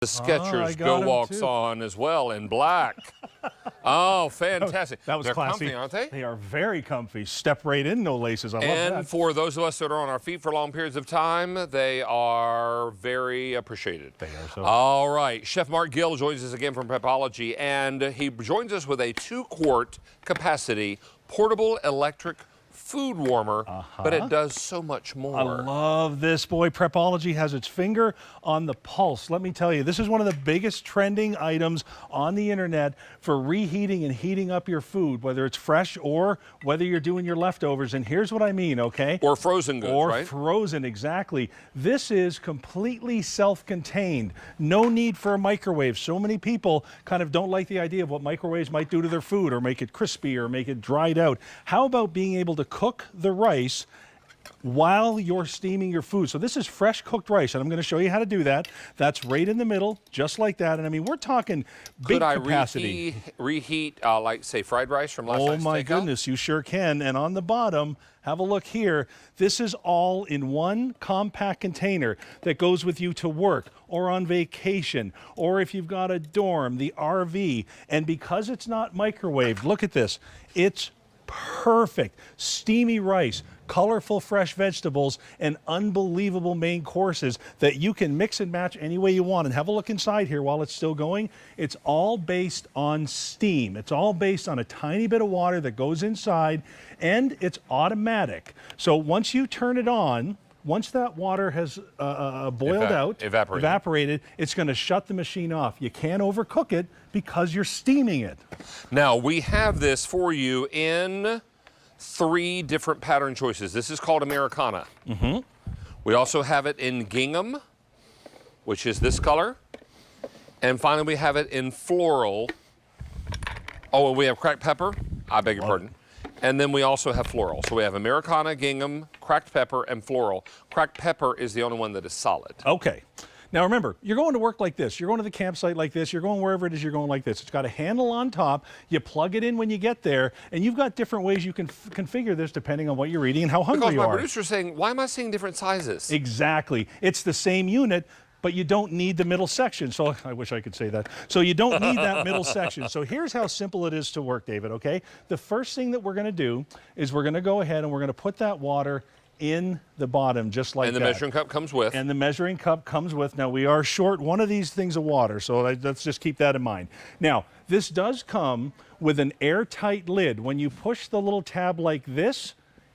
The Skechers Go Walks on as well in black. Oh, fantastic. That was They're classy. comfy, aren't they? They are very comfy. Step right in, no laces. I love that. And for those of us that are on our feet for long periods of time, they are very appreciated. They are so. All right. Chef Mark Gill joins us again from Prepology, and he joins us with a 2-quart capacity portable electric food warmer, but it does so much more. I love this, boy. Prepology has its finger on the pulse. Let me tell you, this is one of the biggest trending items on the internet for reheating and heating up your food, whether it's fresh or whether you're doing your leftovers. And here's what I mean, okay? Or frozen goods, right? Or frozen, exactly. This is completely self-contained. No need for a microwave. So many people kind of don't like the idea of what microwaves might do to their food or make it crispy or make it dried out. How about being able to cook the rice while you're steaming your food? So this is fresh cooked rice, and I'm going to show you how to do that. That's right in the middle, just like that. And I mean, we're talking big capacity. Could I reheat, like, say, fried rice from last night's Oh my takeout? goodness, you sure can. And on the bottom, have a look here. This is all in one compact container that goes with you to work or on vacation, or if you've got a dorm, the RV. And because it's not microwaved, look at this. It's perfect. Steamy rice, colorful fresh vegetables, and unbelievable main courses that you can mix and match any way you want. And have a look inside here while it's still going. It's all based on steam. It's all based on a tiny bit of water that goes inside, and it's automatic. So once you turn it on, once that water has boiled out, evaporated, it's going to shut the machine off. You can't overcook it because you're steaming it. Now, we have this for you in 3 different pattern choices. This is called Americana. We also have it in gingham, which is this color. And finally, we have it in floral. Oh, and we have cracked pepper. I beg your pardon. And then we also have floral. So we have Americana, gingham, cracked pepper, and floral. Cracked pepper is the only one that is solid. Okay. Now remember, you're going to work like this. You're going to the campsite like this. You're going wherever it is you're going like this. It's got a handle on top. You plug it in when you get there, and you've got different ways you can configure this depending on what you're eating and how hungry you are. Because my producer's saying, why am I seeing different sizes? Exactly. It's the same unit, but you don't need the middle section. So I wish I could say that. So you don't need that middle section. So here's how simple it is to work, David, okay? The first thing that we're going to do is we're going to go ahead and we're going to put that water in the bottom, just like that. And the measuring cup comes with. And the measuring cup comes with. Now, we are short one of these things of water, so let's just keep that in mind. Now, this does come with an airtight lid. When you push the little tab like this,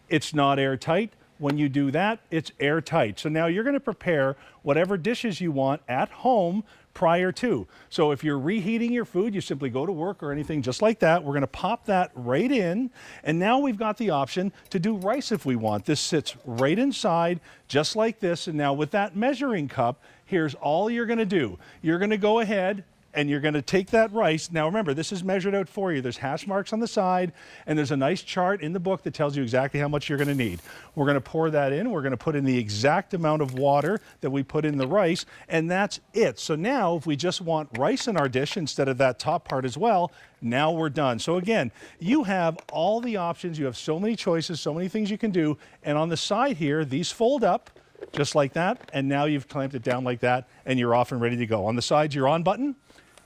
it's not airtight. When you do that, it's airtight. So now you're going to prepare whatever dishes you want at home prior to. So if you're reheating your food, you simply go to work or anything just like that. We're going to pop that right in. And now we've got the option to do rice if we want. This sits right inside just like this. And now with that measuring cup, here's all you're going to do. You're going to go ahead and you're going to take that rice. Now remember, this is measured out for you. There's hash marks on the side, and there's a nice chart in the book that tells you exactly how much you're going to need. We're going to pour that in. We're going to put in the exact amount of water that we put in the rice, and that's it. So now if we just want rice in our dish instead of that top part as well, now we're done. So again, you have all the options. You have so many choices, so many things you can do. And on the side here, these fold up just like that, and now you've clamped it down like that, and you're off and ready to go. On the sides, your on button,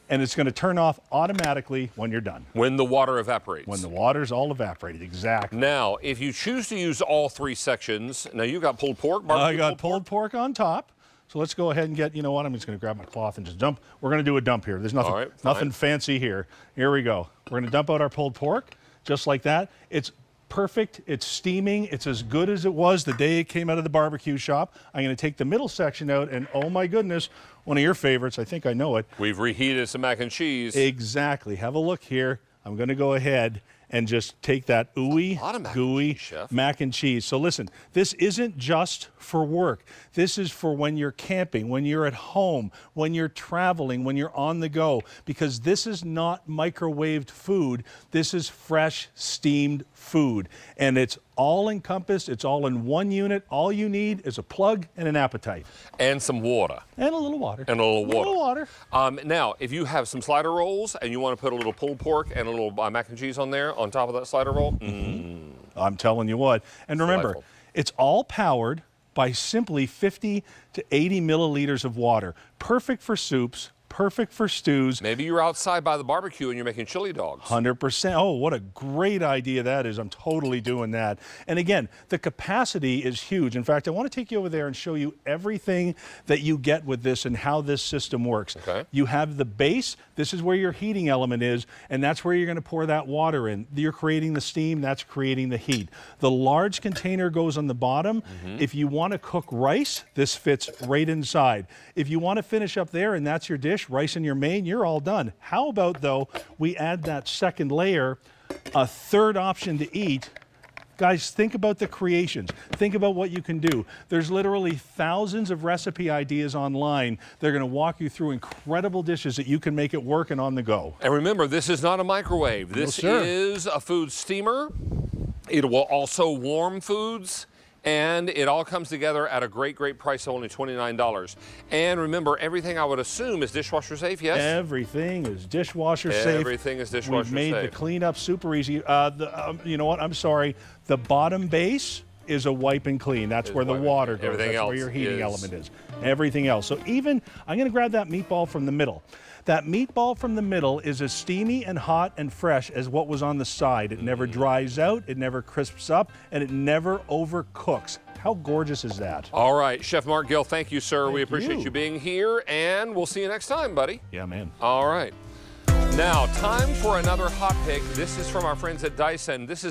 and it's going to turn off automatically when you're done. When the water evaporates. When the water's all evaporated, exactly. Now, if you choose to use all 3 sections, now you got pulled pork, I got pulled pork on top. So let's go ahead and get, you know what, I'm just going to grab my cloth and just dump. We're going to do a dump here. There's nothing, nothing fancy here. Here we go. We're going to dump out our pulled pork just like that. It's perfect. It's steaming. It's as good as it was the day it came out of the barbecue shop. I'm going to take the middle section out, and oh my goodness, one of your favorites. I think I know it. We've reheated some mac and cheese. Exactly. Have a look here. I'm going to go ahead and just take that ooey, gooey mac and cheese. So listen, this isn't just for work. This is for when you're camping, when you're at home, when you're traveling, when you're on the go, because this is not microwaved food. This is fresh, steamed food. And it's all encompassed. It's all in one unit. All you need is a plug and an appetite. And some water. And a little water. And a little water. A little water. Now, if you have some slider rolls and you want to put a little pulled pork and a little mac and cheese on there, on top of that slider roll, I'm telling you what. And remember, it's all powered by simply 50 to 80 milliliters of water. Perfect for soups, perfect for stews. Maybe you're outside by the barbecue and you're making chili dogs. 100%. Oh, what a great idea that is. I'm totally doing that. And again, the capacity is huge. In fact, I want to take you over there and show you everything that you get with this and how this system works. Okay. You have the base. This is where your heating element is, and that's where you're going to pour that water in. You're creating the steam, that's creating the heat. The large container goes on the bottom. If you want to cook rice, this fits right inside. If you want to finish up there and that's your dish, rice in your main, you're all done. How about, though, we add that second layer, a third option to eat. Guys, think about the creations. Think about what you can do. There's literally thousands of recipe ideas online. They're going to walk you through incredible dishes that you can make it work and on the go. And remember, this is not a microwave. This is a food steamer. It will also warm foods. And it all comes together at a great, great price of only $29. And remember, everything I would assume is dishwasher safe, yes? Everything is dishwasher safe. Everything is dishwasher safe. We've made the cleanup super easy. You know what? I'm sorry. The bottom base is a wipe and clean. That's where the water goes. Everything That's else where your heating element is. Everything else. So even, I'm going to grab that meatball from the middle. That meatball from the middle is as steamy and hot and fresh as what was on the side. It never dries out, it never crisps up, and it never overcooks. How gorgeous is that? All right, Chef Mark Gill, thank you, sir. We appreciate you you being here, and we'll see you next time, buddy. Yeah, man. All right. Now, time for another hot pick. This is from our friends at Dyson. This is